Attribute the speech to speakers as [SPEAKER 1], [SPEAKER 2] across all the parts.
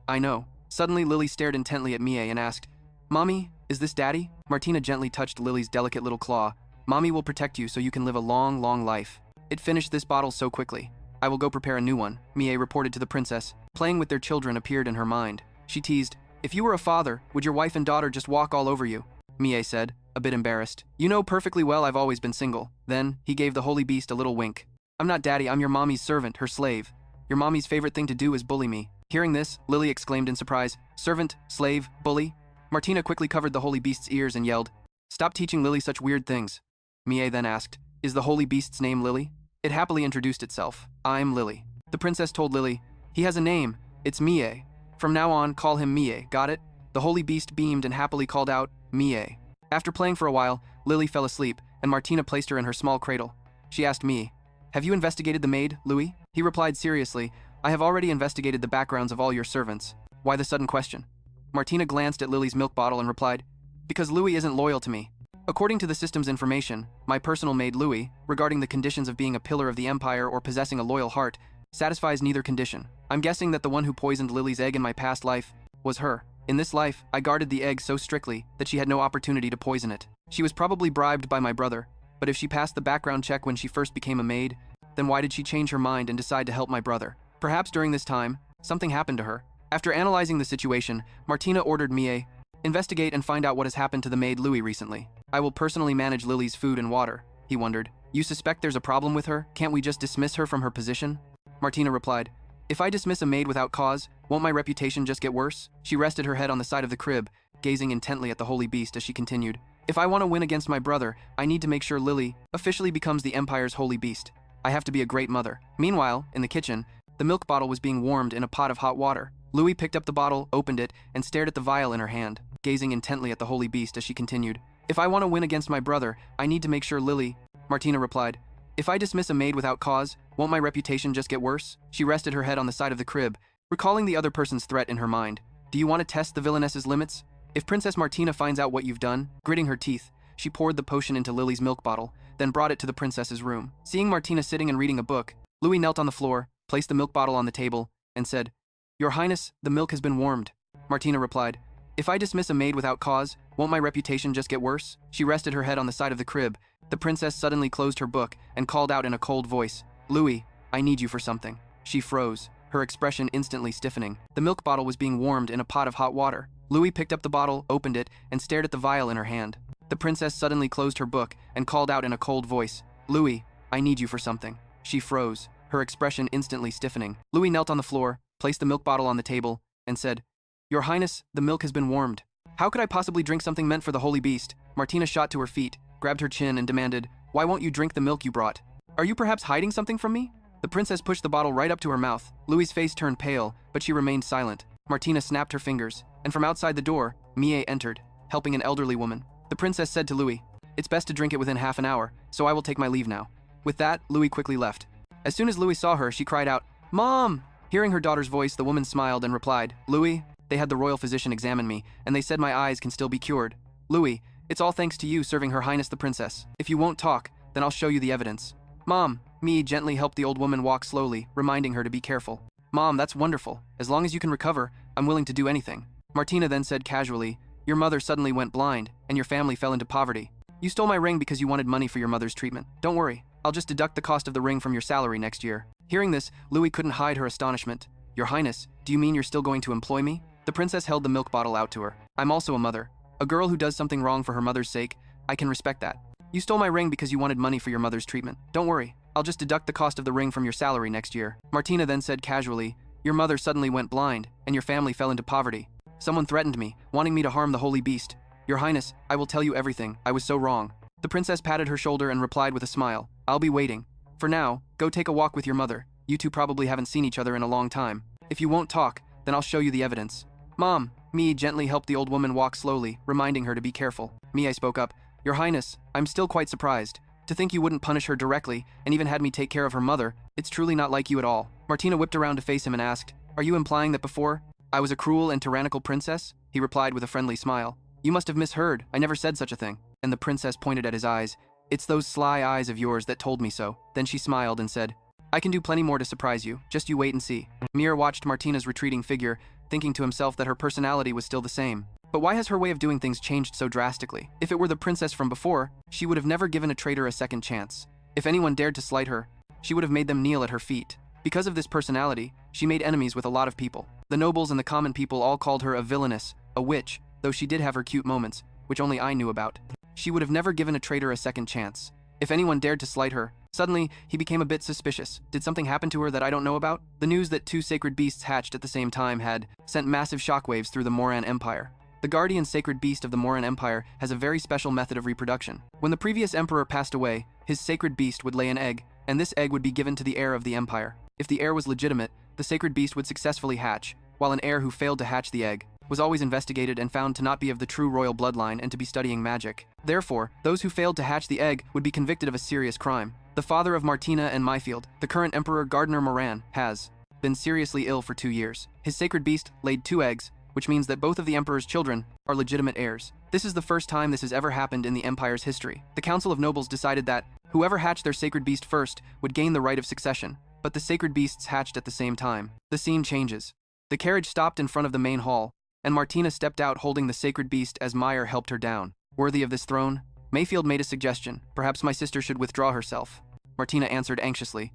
[SPEAKER 1] I know. Suddenly, Lily stared intently at Mie and asked, Mommy, is this Daddy? Martina gently touched Lily's delicate little claw. Mommy will protect you so you can live a long, long life. It finished this bottle so quickly. I will go prepare a new one, Mie reported to the princess. Playing with their children appeared in her mind. She teased, If you were a father, would your wife and daughter just walk all over you? Mie said, a bit embarrassed. You know perfectly well I've always been single. Then, he gave the holy beast a little wink. I'm not Daddy, I'm your mommy's servant, her slave. Your mommy's favorite thing to do is bully me. Hearing this, Lily exclaimed in surprise, Servant, slave, bully? Martina quickly covered the holy beast's ears and yelled, Stop teaching Lily such weird things. Mie then asked, Is the holy beast's name Lily? It happily introduced itself. I'm Lily. The princess told Lily, He has a name. It's Mie. From now on, call him Mie, got it? The holy beast beamed and happily called out, Mie. After playing for a while, Lily fell asleep, and Martina placed her in her small cradle. She asked Mie, Have you investigated the maid, Louis? He replied seriously, I have already investigated the backgrounds of all your servants. Why the sudden question? Martina glanced at Lily's milk bottle and replied, Because Louis isn't loyal to me. According to the system's information, my personal maid Louis, regarding the conditions of being a pillar of the empire or possessing a loyal heart, satisfies neither condition. I'm guessing that the one who poisoned Lily's egg in my past life was her. In this life, I guarded the egg so strictly that she had no opportunity to poison it. She was probably bribed by my brother, but if she passed the background check when she first became a maid, then why did she change her mind and decide to help my brother? Perhaps during this time, something happened to her. After analyzing the situation, Martina ordered Mie, investigate and find out what has happened to the maid Louis recently. I will personally manage Lily's food and water, he wondered. You suspect there's a problem with her? Can't we just dismiss her from her position? Martina replied, If I dismiss a maid without cause, won't my reputation just get worse? She rested her head on the side of the crib, gazing intently at the holy beast as she continued, If I want to win against my brother, I need to make sure Lily officially becomes the Empire's holy beast. I have to be a great mother. Meanwhile, in the kitchen, the milk bottle was being warmed in a pot of hot water. Louis picked up the bottle, opened it, and stared at the vial in her hand, gazing intently at the holy beast as she continued, If I want to win against my brother, I need to make sure Lily... Martina replied, If I dismiss a maid without cause, won't my reputation just get worse? She rested her head on the side of the crib, recalling the other person's threat in her mind. Do you want to test the villainess's limits? If Princess Martina finds out what you've done, gritting her teeth, she poured the potion into Lily's milk bottle, then brought it to the princess's room. Seeing Martina sitting and reading a book, Louis knelt on the floor, placed the milk bottle on the table, and said, Your Highness, the milk has been warmed. Martina replied, If I dismiss a maid without cause, won't my reputation just get worse? She rested her head on the side of the crib. The princess suddenly closed her book and called out in a cold voice, Louis, I need you for something. She froze, her expression instantly stiffening. The milk bottle was being warmed in a pot of hot water. Louis picked up the bottle, opened it, and stared at the vial in her hand. The princess suddenly closed her book and called out in a cold voice, Louis, I need you for something. She froze, her expression instantly stiffening. Louis knelt on the floor, placed the milk bottle on the table, and said, Your Highness, the milk has been warmed. How could I possibly drink something meant for the holy beast? Martina shot to her feet, grabbed her chin and demanded, Why won't you drink the milk you brought? Are you perhaps hiding something from me? The princess pushed the bottle right up to her mouth. Louis's face turned pale, but she remained silent. Martina snapped her fingers, and from outside the door, Mie entered, helping an elderly woman. The princess said to Louis, It's best to drink it within half an hour, so I will take my leave now. With that, Louis quickly left. As soon as Louis saw her, she cried out, Mom! Hearing her daughter's voice, the woman smiled and replied, Louis, they had the royal physician examine me, and they said my eyes can still be cured. Louis, it's all thanks to you serving Her Highness the Princess. If you won't talk, then I'll show you the evidence. Mom, Mie gently helped the old woman walk slowly, reminding her to be careful. Mom, that's wonderful. As long as you can recover, I'm willing to do anything. Martina then said casually, Your mother suddenly went blind, and your family fell into poverty. You stole my ring because you wanted money for your mother's treatment. Don't worry, I'll just deduct the cost of the ring from your salary next year. Hearing this, Louis couldn't hide her astonishment. Your Highness, do you mean you're still going to employ me? The princess held the milk bottle out to her. I'm also a mother. A girl who does something wrong for her mother's sake, I can respect that. You stole my ring because you wanted money for your mother's treatment. Don't worry, I'll just deduct the cost of the ring from your salary next year. Martina then said casually, Your mother suddenly went blind, and your family fell into poverty. Someone threatened me, wanting me to harm the holy beast. Your Highness, I will tell you everything. I was so wrong. The princess patted her shoulder and replied with a smile, I'll be waiting. For now, go take a walk with your mother. You two probably haven't seen each other in a long time. If you won't talk, then I'll show you the evidence. Mom, Mie gently helped the old woman walk slowly, reminding her to be careful. Mie spoke up, Your Highness, I'm still quite surprised. To think you wouldn't punish her directly, and even had me take care of her mother, it's truly not like you at all. Martina whipped around to face him and asked, Are you implying that before I was a cruel and tyrannical princess? He replied with a friendly smile. You must have misheard. I never said such a thing. And the princess pointed at his eyes. It's those sly eyes of yours that told me so. Then she smiled and said, I can do plenty more to surprise you. Just you wait and see. Mir watched Martina's retreating figure, thinking to himself that her personality was still the same. But why has her way of doing things changed so drastically? If it were the princess from before, she would have never given a traitor a second chance. If anyone dared to slight her, she would have made them kneel at her feet. Because of this personality, she made enemies with a lot of people. The nobles and the common people all called her a villainess, a witch, though she did have her cute moments, which only I knew about. She would have never given a traitor a second chance. If anyone dared to slight her, suddenly he became a bit suspicious. Did something happen to her that I don't know about? The news that two sacred beasts hatched at the same time had sent massive shockwaves through the Moran Empire. The guardian sacred beast of the Moran Empire has a very special method of reproduction. When the previous emperor passed away, his sacred beast would lay an egg, and this egg would be given to the heir of the empire. If the heir was legitimate, the sacred beast would successfully hatch, while an heir who failed to hatch the egg was always investigated and found to not be of the true royal bloodline and to be studying magic. Therefore, those who failed to hatch the egg would be convicted of a serious crime. The father of Martina and Miafield, the current emperor Gardner Moran, has been seriously ill for 2 years. His sacred beast laid 2 eggs, which means that both of the emperor's children are legitimate heirs. This is the first time this has ever happened in the empire's history. The Council of Nobles decided that whoever hatched their sacred beast first would gain the right of succession, but the sacred beasts hatched at the same time. The scene changes. The carriage stopped in front of the main hall, and Martina stepped out holding the sacred beast as Meyer helped her down. Worthy of this throne, Miafield made a suggestion. Perhaps my sister should withdraw herself. Martina answered anxiously.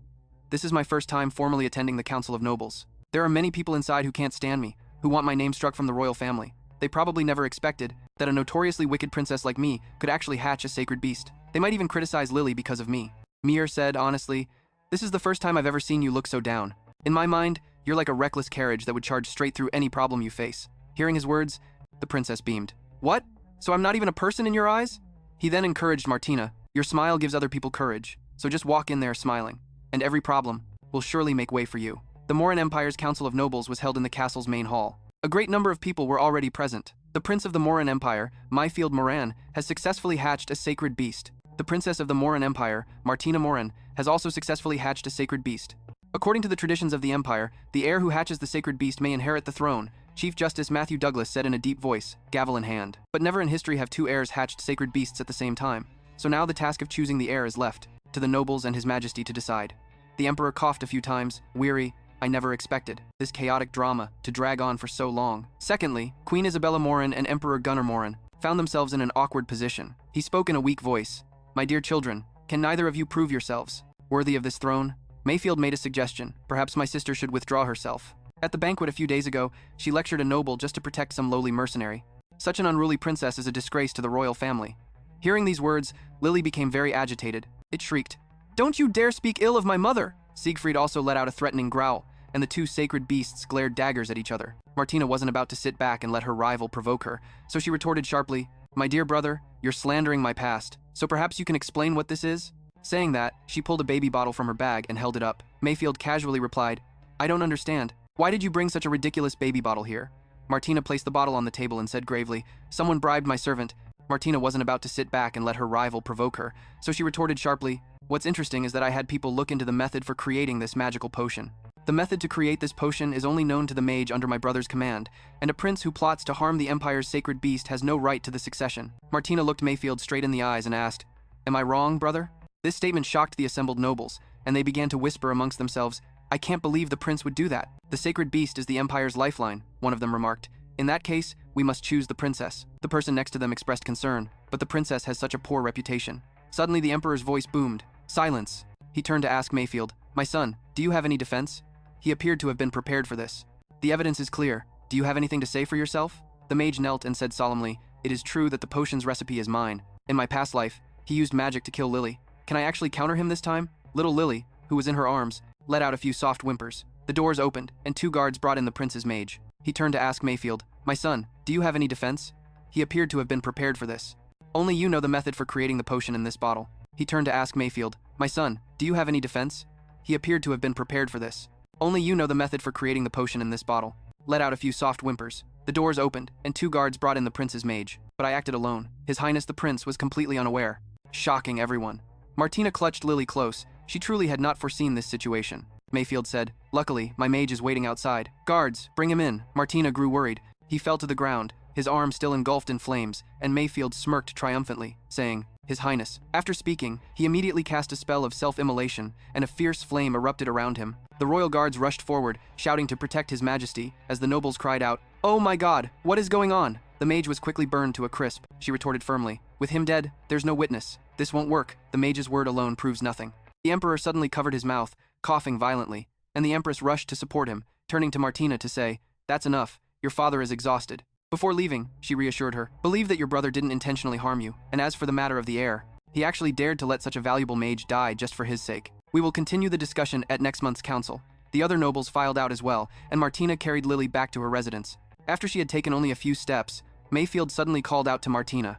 [SPEAKER 1] This is my first time formally attending the Council of Nobles. There are many people inside who can't stand me, who want my name struck from the royal family. They probably never expected that a notoriously wicked princess like me could actually hatch a sacred beast. They might even criticize Lily because of me. Mir said honestly, this is the first time I've ever seen you look so down. In my mind, you're like a reckless carriage that would charge straight through any problem you face. Hearing his words, the princess beamed. What? So I'm not even a person in your eyes? He then encouraged Martina. Your smile gives other people courage, so just walk in there smiling, and every problem will surely make way for you. The Moran Empire's Council of Nobles was held in the castle's main hall. A great number of people were already present. The prince of the Moran Empire, Miafield Moran, has successfully hatched a sacred beast. The princess of the Moran Empire, Martina Moran, has also successfully hatched a sacred beast. According to the traditions of the empire, the heir who hatches the sacred beast may inherit the throne, Chief Justice Matthew Douglas said in a deep voice, gavel in hand. But never in history have 2 heirs hatched sacred beasts at the same time. So now the task of choosing the heir is left to the nobles and His Majesty to decide. The emperor coughed a few times, weary. I never expected this chaotic drama to drag on for so long. Secondly, Queen Isabella Moran and Emperor Gunnar Moran found themselves in an awkward position. He spoke in a weak voice. My dear children, can neither of you prove yourselves worthy of this throne? Miafield made a suggestion. Perhaps my sister should withdraw herself. At the banquet a few days ago, she lectured a noble just to protect some lowly mercenary. Such an unruly princess is a disgrace to the royal family. Hearing these words, Lily became very agitated. It shrieked, Don't you dare speak ill of my mother! Siegfried also let out a threatening growl, and the 2 sacred beasts glared daggers at each other. Martina wasn't about to sit back and let her rival provoke her, so she retorted sharply, My dear brother, you're slandering my past, so perhaps you can explain what this is? Saying that, she pulled a baby bottle from her bag and held it up. Miafield casually replied, I don't understand. Why did you bring such a ridiculous baby bottle here? Martina placed the bottle on the table and said gravely, Someone bribed my servant. Martina wasn't about to sit back and let her rival provoke her, so she retorted sharply, What's interesting is that I had people look into the method for creating this magical potion. The method to create this potion is only known to the mage under my brother's command, and a prince who plots to harm the Empire's sacred beast has no right to the succession. Martina looked Miafield straight in the eyes and asked, Am I wrong, brother? This statement shocked the assembled nobles, and they began to whisper amongst themselves, I can't believe the prince would do that. The sacred beast is the Empire's lifeline, one of them remarked. In that case, we must choose the princess. The person next to them expressed concern, but the princess has such a poor reputation. Suddenly the emperor's voice boomed. Silence. He turned to ask Miafield, My son, do you have any defense? He appeared to have been prepared for this. The evidence is clear. Do you have anything to say for yourself? The mage knelt and said solemnly, It is true that the potion's recipe is mine. In my past life, he used magic to kill Lily. Can I actually counter him this time? Little Lily, who was in her arms, let out a few soft whimpers. The doors opened, and 2 guards brought in the prince's mage. He turned to ask Miafield, My son, do you have any defense? He appeared to have been prepared for this. Only you know the method for creating the potion in this bottle. He turned to ask Miafield, My son, do you have any defense? He appeared to have been prepared for this. Only you know the method for creating the potion in this bottle. Let out a few soft whimpers. The doors opened, and 2 guards brought in the prince's mage. But I acted alone. His Highness the Prince was completely unaware. Shocking everyone. Martina clutched Lily close. She truly had not foreseen this situation. Miafield said, Luckily, my mage is waiting outside. Guards, bring him in. Martina grew worried. He fell to the ground, his arm still engulfed in flames, and Miafield smirked triumphantly, saying, His Highness. After speaking, he immediately cast a spell of self-immolation, and a fierce flame erupted around him. The royal guards rushed forward, shouting to protect his majesty, as the nobles cried out, "Oh my god, what is going on?" The mage was quickly burned to a crisp. She retorted firmly, "With him dead, there's no witness. This won't work. The mage's word alone proves nothing." The emperor suddenly covered his mouth, coughing violently, and the empress rushed to support him, turning to Martina to say, "That's enough. Your father is exhausted." Before leaving, she reassured her, "Believe that your brother didn't intentionally harm you, and as for the matter of the heir, he actually dared to let such a valuable mage die just for his sake. We will continue the discussion at next month's council." The other nobles filed out as well, and Martina carried Lily back to her residence. After she had taken only a few steps, Miafield suddenly called out to Martina,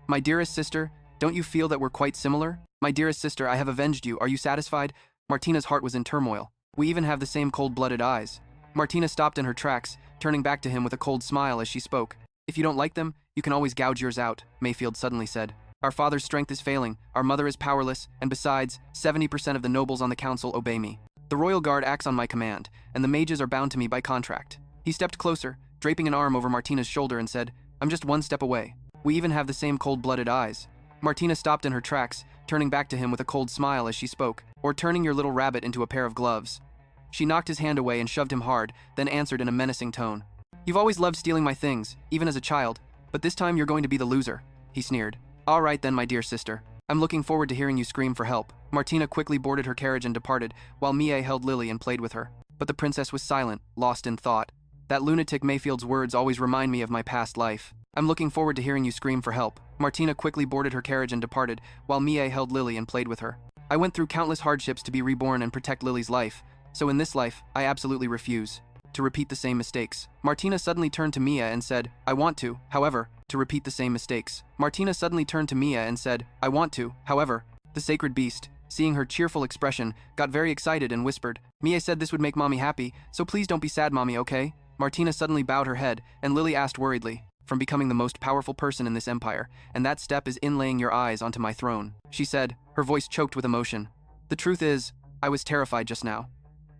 [SPEAKER 1] "My dearest sister, don't you feel that we're quite similar? My dearest sister, I have avenged you. Are you satisfied?" Martina's heart was in turmoil. "We even have the same cold-blooded eyes." Martina stopped in her tracks, turning back to him with a cold smile as she spoke. "If you don't like them, you can always gouge yours out," Miafield suddenly said. "Our father's strength is failing, our mother is powerless, and besides, 70% of the nobles on the council obey me. The royal guard acts on my command, and the mages are bound to me by contract." He stepped closer, draping an arm over Martina's shoulder and said, "I'm just one step away. We even have the same cold-blooded eyes." Martina stopped in her tracks, turning back to him with a cold smile as she spoke, "Or turning your little rabbit into a pair of gloves." She knocked his hand away and shoved him hard, then answered in a menacing tone, "You've always loved stealing my things, even as a child, but this time you're going to be the loser." He sneered. "All right then, my dear sister. I'm looking forward to hearing you scream for help." Martina quickly boarded her carriage and departed, while Mie held Lily and played with her. But the princess was silent, lost in thought. That lunatic Miafield's words always remind me of my past life. "I'm looking forward to hearing you scream for help." Martina quickly boarded her carriage and departed, while Mie held Lily and played with her. "I went through countless hardships to be reborn and protect Lily's life, so in this life, I absolutely refuse to repeat the same mistakes." Martina suddenly turned to Mia and said, "I want to, however, to repeat the same mistakes." Martina suddenly turned to Mia and said, "I want to, however." The sacred beast, seeing her cheerful expression, got very excited and whispered, "Mia said this would make mommy happy, so please don't be sad, mommy, okay?" Martina suddenly bowed her head, and Lily asked worriedly, "From becoming the most powerful person in this empire, and that step is in laying your eyes onto my throne," she said, her voice choked with emotion. "The truth is, I was terrified just now.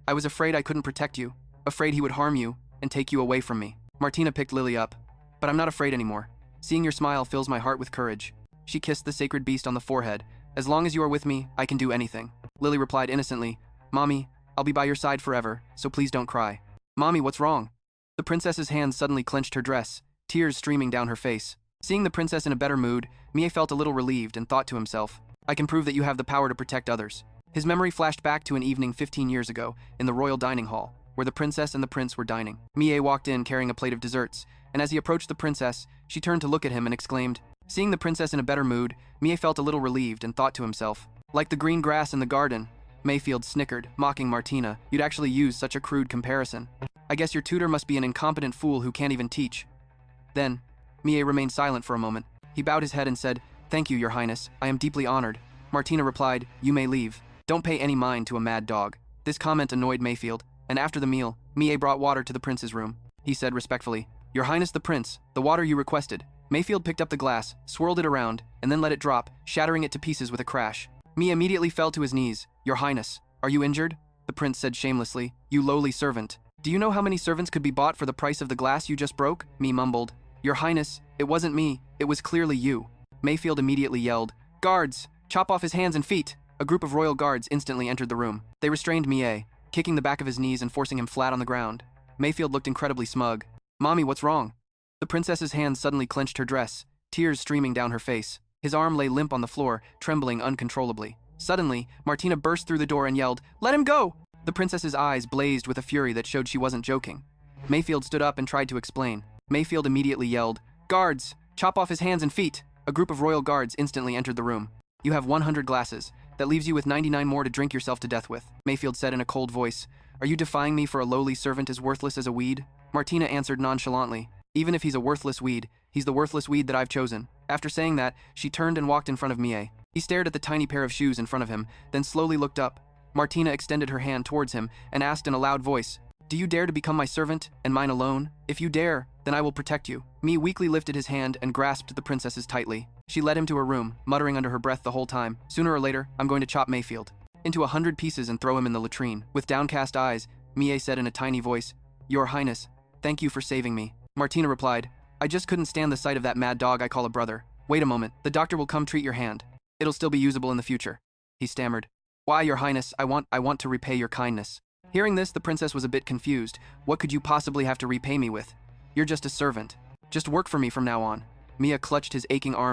[SPEAKER 1] I was afraid I couldn't protect you, afraid he would harm you and take you away from me." Martina picked Lily up. "But I'm not afraid anymore. Seeing your smile fills my heart with courage." She kissed the sacred beast on the forehead. "As long as you are with me, I can do anything." Lily replied innocently, "Mommy, I'll be by your side forever, so please don't cry." "Mommy, what's wrong?" The princess's hands suddenly clenched her dress, tears streaming down her face. Seeing the princess in a better mood, Mie felt a little relieved and thought to himself, "I can prove that you have the power to protect others." His memory flashed back to an evening 15 years ago in the royal dining hall, where the princess and the prince were dining. Mie walked in carrying a plate of desserts, and as he approached the princess, she turned to look at him and exclaimed. Seeing the princess in a better mood, Mie felt a little relieved and thought to himself, "Like the green grass in the garden." Miafield snickered, mocking Martina. "You'd actually use such a crude comparison. I guess your tutor must be an incompetent fool who can't even teach." Then, Mie remained silent for a moment. He bowed his head and said, "Thank you, your highness. I am deeply honored." Martina replied, "You may leave. Don't pay any mind to a mad dog." This comment annoyed Miafield, and after the meal, Mie brought water to the prince's room. He said respectfully, "Your highness the prince, the water you requested." Miafield picked up the glass, swirled it around, and then let it drop, shattering it to pieces with a crash. Mie immediately fell to his knees. "Your highness, are you injured?" The prince said shamelessly, "You lowly servant. Do you know how many servants could be bought for the price of the glass you just broke?" Mie mumbled, "Your highness, it wasn't me, it was clearly you." Miafield immediately yelled, "Guards, chop off his hands and feet!" A group of royal guards instantly entered the room. They restrained Mie, kicking the back of his knees and forcing him flat on the ground. Miafield looked incredibly smug. "Mommy, what's wrong?" The princess's hands suddenly clenched her dress, tears streaming down her face. His arm lay limp on the floor, trembling uncontrollably. Suddenly, Martina burst through the door and yelled, "Let him go!" The princess's eyes blazed with a fury that showed she wasn't joking. Miafield stood up and tried to explain. Miafield immediately yelled, "Guards, chop off his hands and feet!" A group of royal guards instantly entered the room. "You have 100 glasses. That leaves you with 99 more to drink yourself to death with," Miafield said in a cold voice. "Are you defying me for a lowly servant as worthless as a weed?" Martina answered nonchalantly, "Even if he's a worthless weed, he's the worthless weed that I've chosen." After saying that, she turned and walked in front of Mie. He stared at the tiny pair of shoes in front of him, then slowly looked up. Martina extended her hand towards him and asked in a loud voice, "Do you dare to become my servant, and mine alone? If you dare, then I will protect you." Mie weakly lifted his hand and grasped the princess's tightly. She led him to her room, muttering under her breath the whole time, "Sooner or later, I'm going to chop Miafield into 100 pieces and throw him in the latrine." With downcast eyes, Mie said in a tiny voice, "Your highness, thank you for saving me." Martina replied, "I just couldn't stand the sight of that mad dog I call a brother. Wait a moment, the doctor will come treat your hand. It'll still be usable in the future." He stammered, "Why, your highness, I want to repay your kindness." Hearing this, the princess was a bit confused. What could you possibly have to repay me with? You're just a servant. Just work for me from now on. Mia clutched his aching arm